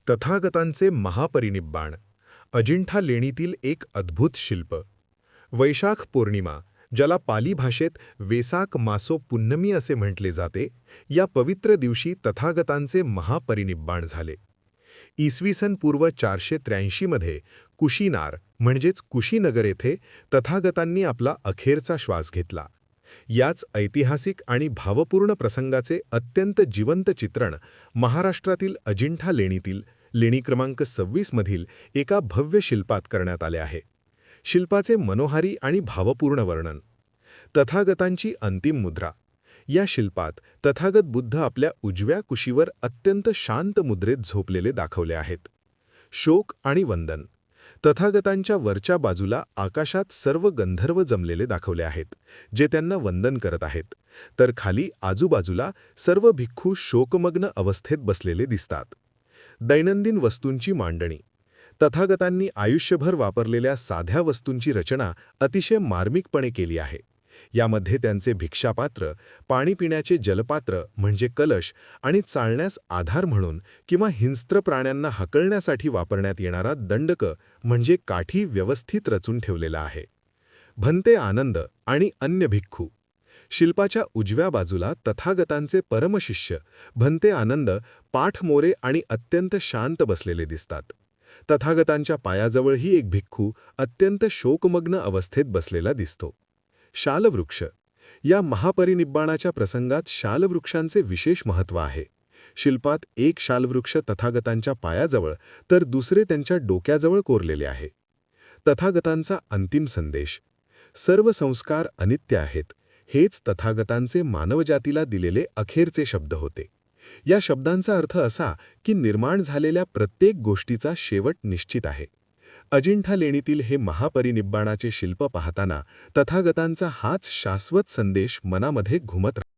तथागतांचे महापरिनिब्बाण. अजिंठा लेणीतील एक अद्भुत शिल्प. वैशाख पौर्णिमा, ज्याला पाली भाषेत वेसाक मासो पुन्नमी असे म्हटले जाते, या पवित्र दिवशी तथागतांचे महापरिनिब्बाण झाले. इसवी सन पूर्व 483 मध्ये कुशीनार म्हणजेच कुशीनगर येथे तथागतांनी आपला अखेरचा श्वास घेतला. याच ऐतिहासिक आणि भावपूर्ण प्रसंगाचे अत्यंत जिवंत चित्रण महाराष्ट्रातील अजिंठा लेणीतील लेणी क्रमांक 26 मधील एका भव्य शिल्पात करण्यात आले आहे. शिल्पाचे मनोहारी आणि भावपूर्ण वर्णन. तथागतांची अंतिम मुद्रा. या शिल्पात तथागत बुद्ध आपल्या उजव्या कुशीवर अत्यंत शांत मुद्रेत झोपलेले दाखवले आहेत. शोक आणि वंदन. तथागतांच्या वरच्या बाजूला आकाशात सर्व गंधर्व जमलेले दाखवले आहेत, जे त्यांना वंदन करत आहेत, तर खाली आजूबाजूला सर्व भिक्खू शोकमग्न अवस्थेत बसलेले दिसतात. दैनंदिन वस्तूंची मांडणी. तथागतांनी आयुष्यभर वापरलेल्या साध्या वस्तूंची रचना अतिशय मार्मिकपणे केली आहे. यामध्ये त्यांचे भिक्षापात्र, पाणी पिण्याचे जलपात्र म्हणजे कलश आणि चालण्यास आधार म्हणून किंवा हिंस्त्र प्राण्यांना हाकलण्यासाठी वापरण्यात येणारा दंडक म्हणजे काठी व्यवस्थित रचून ठेवलेला आहे. भंते आनंद आणि अन्य भिक्खू. शिल्पाच्या उजव्या बाजूला तथागतांचे परमशिष्य भंते आनंद पाठमोरे आणि अत्यंत शांत बसलेले दिसतात. तथागतांच्या पायाजवळही एक भिक्खू अत्यंत शोकमग्न अवस्थेत बसलेला दिसतो. शालवृक्ष. या महापरिनिब्बाणाच्या प्रसंगात शालवृक्षांचे विशेष महत्त्व आहे. शिल्पात एक शालवृक्ष तथागतांच्या पायाजवळ तर दुसरे त्यांच्या डोक्याजवळ कोरलेले आहे. तथागतांचा अंतिम संदेश. सर्व संस्कार अनित्य आहेत, हेच तथागतांचे मानवजातीला दिलेले अखेरचे शब्द होते. या शब्दांचा अर्थ असा की निर्माण झालेल्या प्रत्येक गोष्टीचा शेवट निश्चित आहे. अजिंठा लेणीतील हे महापरिनिब्बाणाचे शिल्प पाहताना तथागतांचा हाच शाश्वत संदेश मनामध्ये घुमत राहतो.